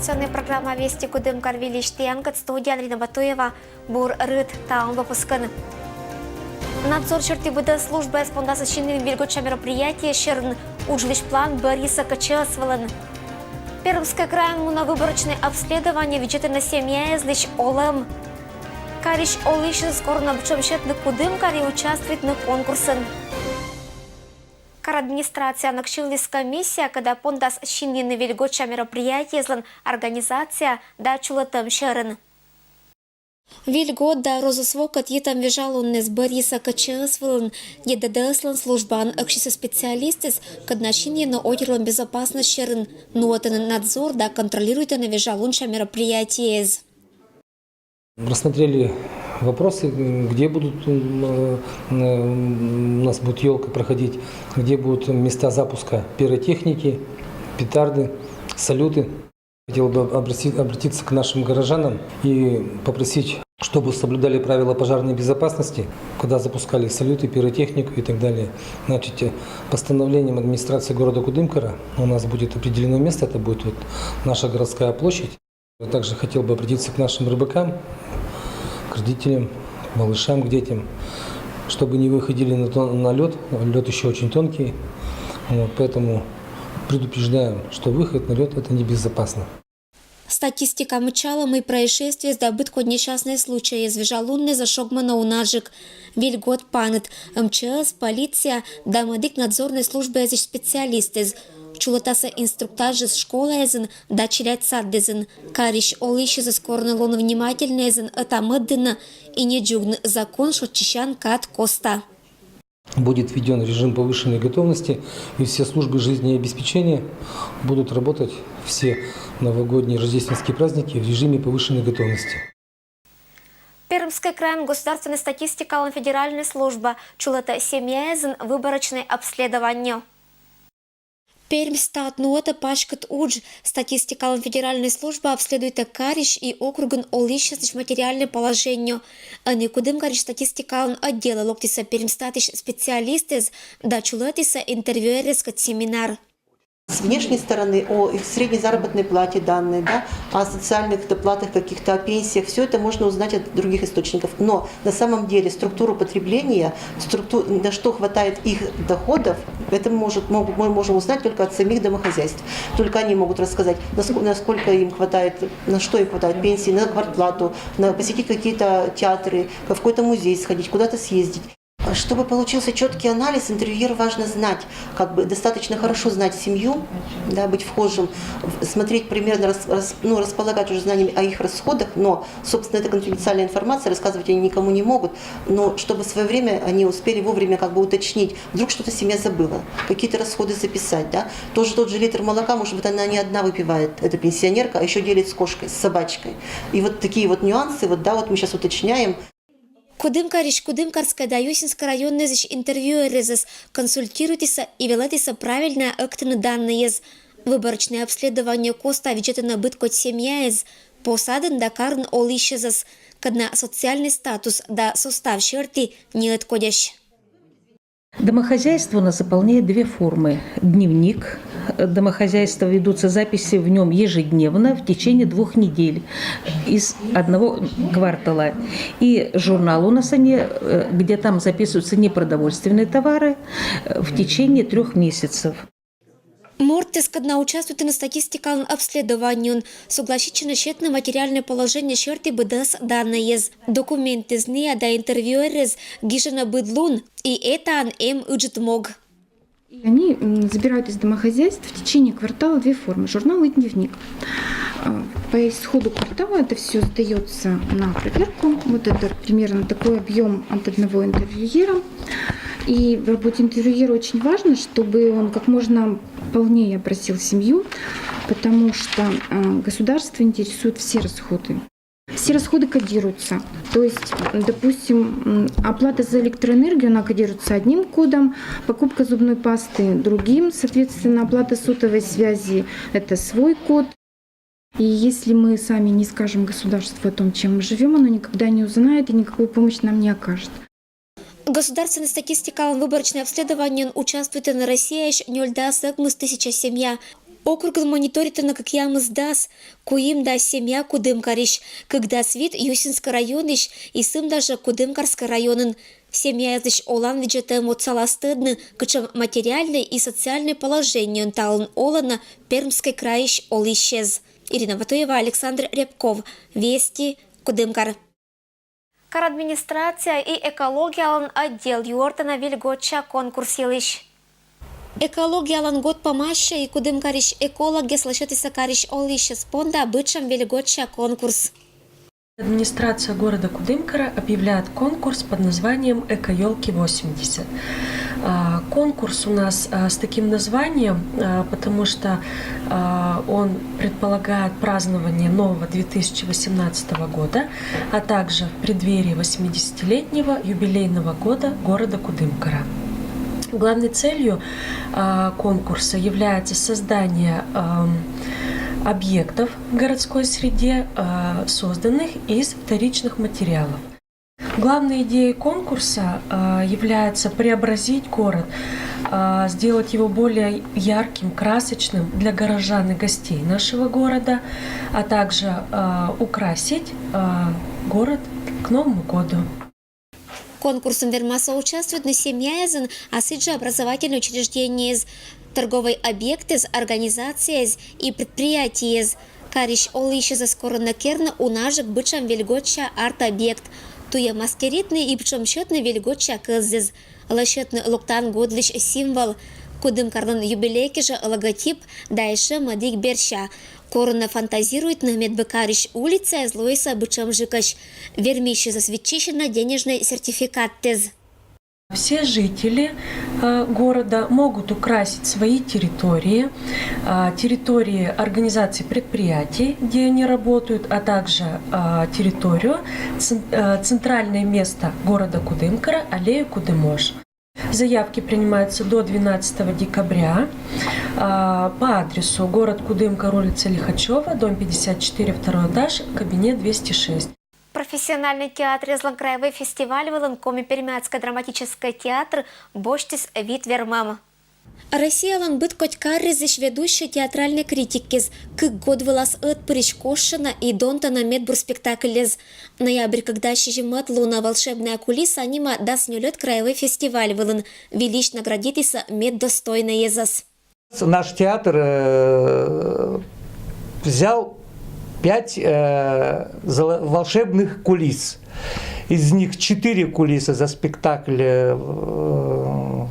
информационная программа «Вести Кудымкар Вилиштиянкат», студия Андрина Батуева, Бур Рыд, Таун выпускан. Надзор чертибыда службы спондаса чинным вильготча мероприятия Шерн ужилищ план Бориса Качасвалан. Пермское краевое выборочное обследование вечерно семья излищ Олем. Карищ Олищ скоро на бчомщетный Кудымкаре участвует на конкурсе. Администрация накшилась комиссия, когда пондас чинный вильготча мероприятия злан организация да чулатам Шерн. Вильгот да розысвокат етам вижал он из Бориса Качасвалан, едадеслан службан акшиса специалистис, каднащине на отерлан безопасность Шерн, нуатан надзор да контролирует на вижал он мероприятие. Рассмотрели вопросы, где будут у нас будет елка проходить, где будут места запуска пиротехники, петарды, салюты. Хотел бы обратиться к нашим горожанам и попросить, чтобы соблюдали правила пожарной безопасности, когда запускали салюты, пиротехнику и так далее. Значит, постановлением администрации города Кудымкара у нас будет определено место, это будет вот наша городская площадь. Также хотел бы обратиться к нашим рыбакам, к родителям, к малышам, к детям, чтобы не выходили на лед. Лед еще очень тонкий, поэтому предупреждаем, что выход на лед – это небезопасно. Статистика мчалом и происшествий сдобытку несчастные случаи звежалунны за шогмана унажик. Вильгот панет, МЧС, полиция, дамадик надзорной службы из специалисты. Чулатаса инструктажи с школы эзен, да чилять саддезен. Карищ олищи за скорнелон внимательный эзен, это мыддена и не джугн закон шотчищан кат коста. Будет введен режим повышенной готовности, и все службы жизнеобеспечения будут работать все новогодние рождественские праздники в режиме повышенной готовности. Пермская краем государственная статистика федеральная служба чулата семья выборочное обследование. Пермстат нуота пашкат удж статистика федеральной службы обследует Карищ и округан олищас материальное положение. А не Кудымкарищ статистика отдела локтиса Пермстатиш специалисты да чулатиса интервьюерискат семинар. С внешней стороны о их средней заработной плате данные, да, о социальных доплатах, каких-то о пенсиях, все это можно узнать от других источников. Но на самом деле структуру потребления, на что хватает их доходов, это мы можем узнать только от самих домохозяйств. Только они могут рассказать, насколько им хватает, на что им хватает пенсии, на квартплату, на посетить какие-то театры, в какой-то музей сходить, куда-то съездить. Чтобы получился четкий анализ, интервьюеру важно знать, достаточно хорошо знать семью, да, быть вхожим, смотреть примерно, располагать уже знаниями о их расходах, но, собственно, это конфиденциальная информация, рассказывать они никому не могут, но чтобы в свое время они успели вовремя уточнить, вдруг что-то семья забыла, какие-то расходы записать, да, тоже тот же литр молока, может быть, она не одна выпивает, эта пенсионерка, а еще делит с кошкой, с собачкой. И вот такие вот нюансы, мы сейчас уточняем. Кудымкарищ, Кудымкарская да Юсинская районная интервьюерезес консультируйтесь и велитесь правильно активно данные. Выборочное обследование коста вечетно бытко семья из посаден да карн олищезес, когда социальный статус да состав черты не отходящ. Домохозяйство у нас заполняет две формы. Дневник. Домохозяйства ведутся записи в нем ежедневно в течение 2 недель из одного квартала. И журнал у нас где там записываются непродовольственные товары в течение 3 месяцев. Мортес, когда участвует на статистикальном обследовании, согласительно счетно материальное положение черты БДС данные, документы с ней да интервьюерез гижена быдлун, и это он уджит мог. Они забирают из домохозяйств в течение квартала 2 формы – журнал и дневник. По исходу квартала это все сдается на проверку. Вот это примерно такой объем от одного интервьюера. И в работе интервьюера очень важно, чтобы он как можно полнее опросил семью, потому что государство интересует все расходы. Все расходы кодируются. То есть, допустим, оплата за электроэнергию, она кодируется одним кодом, покупка зубной пасты другим, соответственно, оплата сотовой связи – это свой код. И если мы сами не скажем государству о том, чем мы живем, оно никогда не узнает и никакую помощь нам не окажет. Государственная статистика выборочное обследование участвует на России аж 0,1000 семья. Округын мониторитана как ямыздас, куим да семья Кудымкарищ, когда свит Юсинский районыш и сым даже Кудымкарский районын. Семья языч олан бюджетом от саластыдны, кычем материальное и социальное положение талын олана Пермский краищ олищез. Ирина Ватуева, Александр Рябков. Вести, Кудымкар. Администрация и экологиялын отдел юортана вильготча конкурс елыш. Экологиялын год помаща и Кудымкарищ экологи слышатися карищ олищез спонда бычам вильготча конкурс. Администрация города Кудымкара объявляет конкурс под названием «Эко-елки-80». Конкурс у нас с таким названием, потому что он предполагает празднование нового 2018 года, а также в преддверии 80-летнего юбилейного года города Кудымкара. Главной целью конкурса является создание объектов в городской среде, созданных из вторичных материалов. Главной идеей конкурса является преобразить город, сделать его более ярким, красочным для горожан и гостей нашего города, а также украсить город к Новому году. Конкурсом вермаса участвуют на семьязен, а сыджа образовательные учреждения, торговые объекты, организации и предприятия. Карищ олище заскорона керна унажек бычам вельготча арт-объект. Туя мастеритный и причем счетный вельготча кызыз. Лощетный локтан годлищ символ. Кудымкарлын юбилейки же логотип дайше мадик берща. Корона фантазирует на медбекарищ улица злоиса бычам жикащ. Вермище засвечищено денежный сертификат тез. Все жители города могут украсить свои территории, территории организаций предприятий, где они работают, а также территорию, центральное место города Кудымкара, аллею Кудымош. Заявки принимаются до 12 декабря по адресу город Кудымкар, улица Лихачева, дом 54, второй этаж, кабинет 206. Профессиональный театр Изланкраевый фестиваль Волынкоми Пермяцкий драматический театр Боштис Витвермам. Россия ланбыт котькарризыш ведущий театральной критикиз, кык год вылаз отпырищ Кошина и Донтона медбур спектаклез. Ноябрь, когда щежимат луна волшебная кулиса, анима даст нюлет краевой фестиваль Волын, велищ наградитиса мед достойный езас. Наш театр взял 5 волшебных кулис. Из них 4 кулисы за спектакль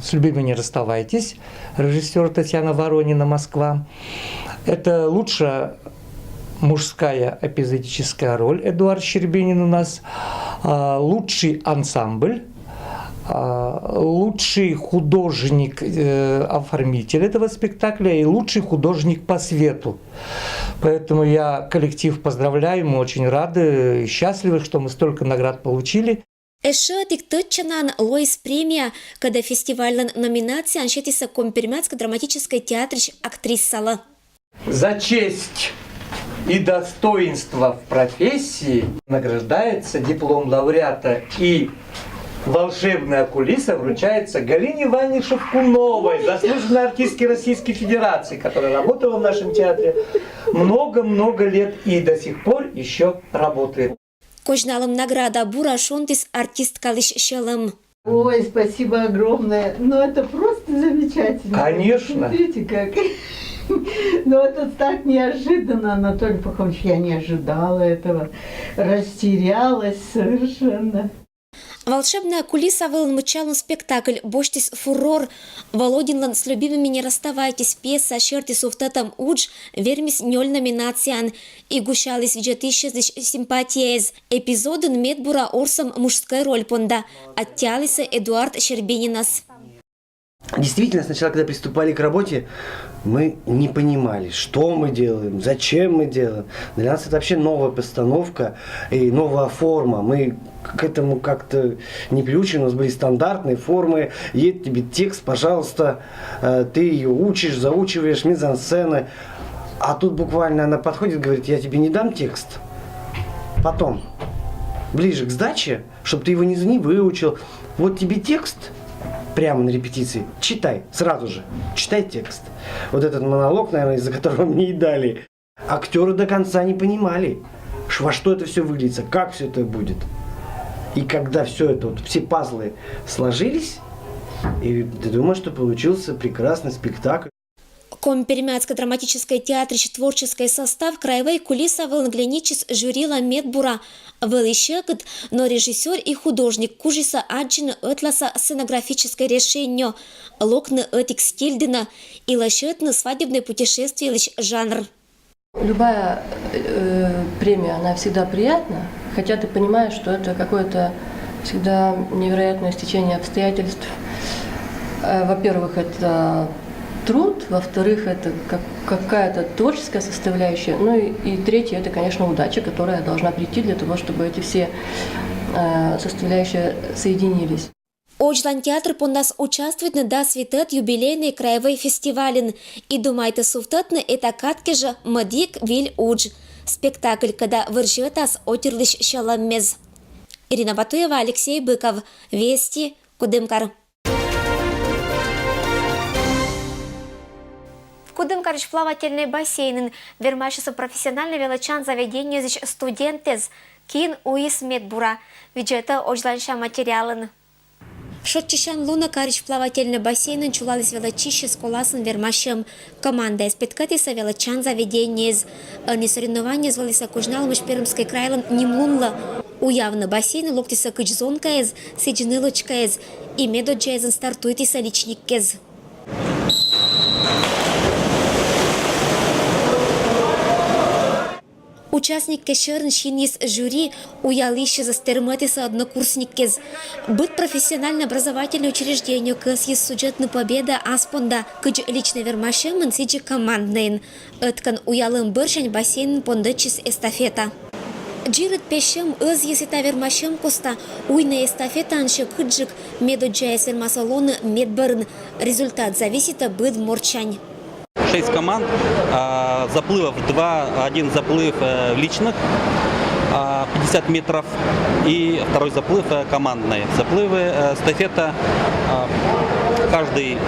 «С любимой не расставайтесь», режиссер Татьяна Воронина, Москва. Это лучшая мужская эпизодическая роль, Эдуард Щербинин у нас. Лучший ансамбль. Лучший художник-оформитель этого спектакля и лучший художник по свету. Поэтому я коллектив поздравляю, мы очень рады и счастливы, что мы столько наград получили. Эше тиктотчанан Лоис премия, когда фестивальная номинация аншетиса Компермяцкой драматической театрищ актрисала. За честь и достоинство в профессии награждается диплом лауреата и волшебная кулиса вручается Галине Ивановне Шевкуновой, заслуженной артистке Российской Федерации, которая работала в нашем театре много-много лет и до сих пор еще работает. Кожналым награда Бура Шонтис артисткалыш щелым. Ой, спасибо огромное. Ну, это просто замечательно. Конечно. Смотрите, как. Ну, это так неожиданно, Анатолий Пахомович, я не ожидала этого. Растерялась совершенно. Волшебная кулиса вылын мычалын спектакль «Боштис фурор». Володинлан «С любимыми не расставайтесь» пьеса «Шертис уфтатам удж» вермис нёль номинациян. И гущалась в 2000 симпатиез. Эпизодын медбура орсом мужской роль понда. Оттялися Эдуард Щербининас. Действительно, сначала, когда приступали к работе, мы не понимали, что мы делаем, зачем мы делаем. Для нас это вообще новая постановка и новая форма. Мы к этому как-то не приучены, у нас были стандартные формы. Есть тебе текст, пожалуйста, ты ее учишь, заучиваешь, мизансцены. А тут буквально она подходит и говорит: я тебе не дам текст. Потом, ближе к сдаче, чтобы ты его не выучил. Вот тебе текст. прямо на репетиции. Читай, сразу же. Читай текст. Вот этот монолог, наверное, из-за которого мне и дали. Актеры до конца не понимали, во что это все выльется, как все это будет. И когда все это, вот, все пазлы сложились, и ты думаешь, что получился прекрасный спектакль. Компермятской драматической театрич творческий состав краевой кулиса вылангляничис жюрила медбура вылыщекот, но режиссер и художник кужиса аджин этласа сценографическое решение локны этик стильдина и лощетны свадебное путешествие лишь жанр. Любая премия, она всегда приятна, хотя ты понимаешь, что это какое-то всегда невероятное стечение обстоятельств. Во-первых, это труд, во-вторых, это какая-то творческая составляющая, ну и третье, это, конечно, удача, которая должна прийти для того, чтобы эти все составляющие соединились. Очлан театр пондас участвует на дасвитет юбилейный краевой фестивален и думайте суфтетны это катки же мадик виль удж. Спектакль, когда выржетас отерлищ шаламмез. Ирина Батуева, Алексей Быков. Вести, Кудымкар. В Кудымкарыч плавательный бассейн вермашится профессиональный величан заведению здесь студентез кин уис медбура. Виджета очланша материален. Шотчищан Луна Карич плавательный бассейн чулались величище с коласом вермашем. Команда из Петкатиса величан заведение из соревнования звалися кужналмыш Пермской крайлан Нимлунла. Уявно бассейн локтиса кычзонка из сиджинылочка из и медоджайзен стартует и соличник из. Участник кешерн шинис жюри уялище за стерматиса однокурсник кез. Быть профессионально образовательное учреждение кез есть сюжетная победа аспонда кыч лично вермашем инсиджи команднейн. Эткан уялым быршань бассейн пондачис эстафета. Джирет пешем өз есета вермашем коста уйна эстафета аншы кыджик медоджайс вермасалоны медбырн. Результат зависит от быд морчань. 6 команд, заплывов 2, один заплыв личных, 50 метров и второй заплыв командный. Заплывы, эстафета, каждый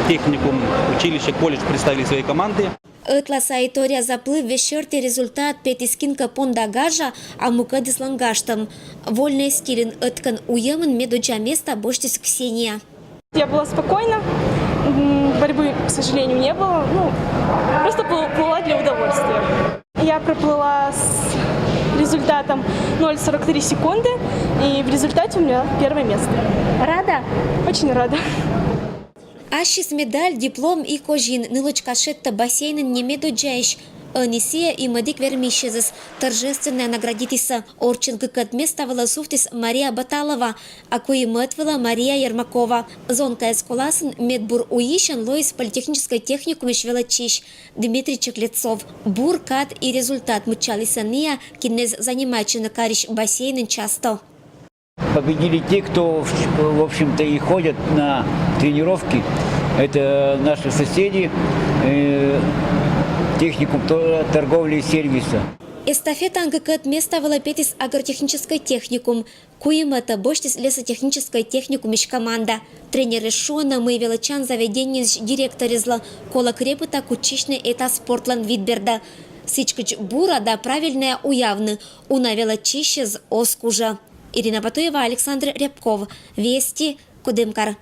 техникум, училище, колледж представили свои команды. Этласа итория заплыв вечерти результат петискинка пондагажа, а мукадис лангаштам. Вольный стилен эткан уемен медуджа места боштис Ксения. Я была спокойна. Борьбы, к сожалению, не было. Просто плыла для удовольствия. Я проплыла с результатом 0,43 секунды, и в результате у меня первое место. Рада? Очень рада. Ашис медаль, диплом и кожин, нылочка шетта бассейн не медоджаиш. Анисия и Мадик Вермищезес торжественная наградитиса. Орченко кадме ставила суфтис Мария Баталова, а кои мэтвела Мария Ермакова. Зонка эсколасен медбур уищен лоис политехнической техникуме швелачищ Дмитрий Чеклецов. Бур, кад и результат мучалиса ния кинез занимающий на карищ бассейн часто. Победили те, кто, в общем-то, и ходят на тренировки. Это наши соседи. Техникум торговли и сервиса. Эстафета ангкт места велопетис агротехнической техникум. Куемата боштис лесотехнической техникум ищ команда. Тренеры Шона мы величан заведение директоризла. Кола крепыта кучичный это спортлан Витберда. Сичкач бура да правильная уявны. Уна велочище з оскужа. Ирина Батуева, Александр Рябков. Вести, Кудымкар.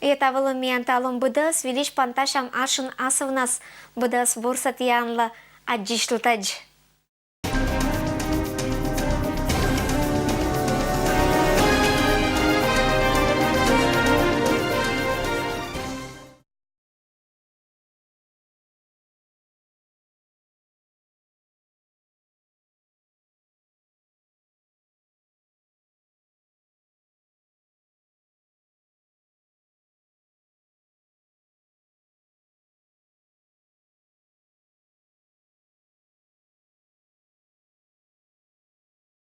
Это был момент, алом быдас, велич панташам ашын асывнас, быдас бурсат янла, аджишлтадж.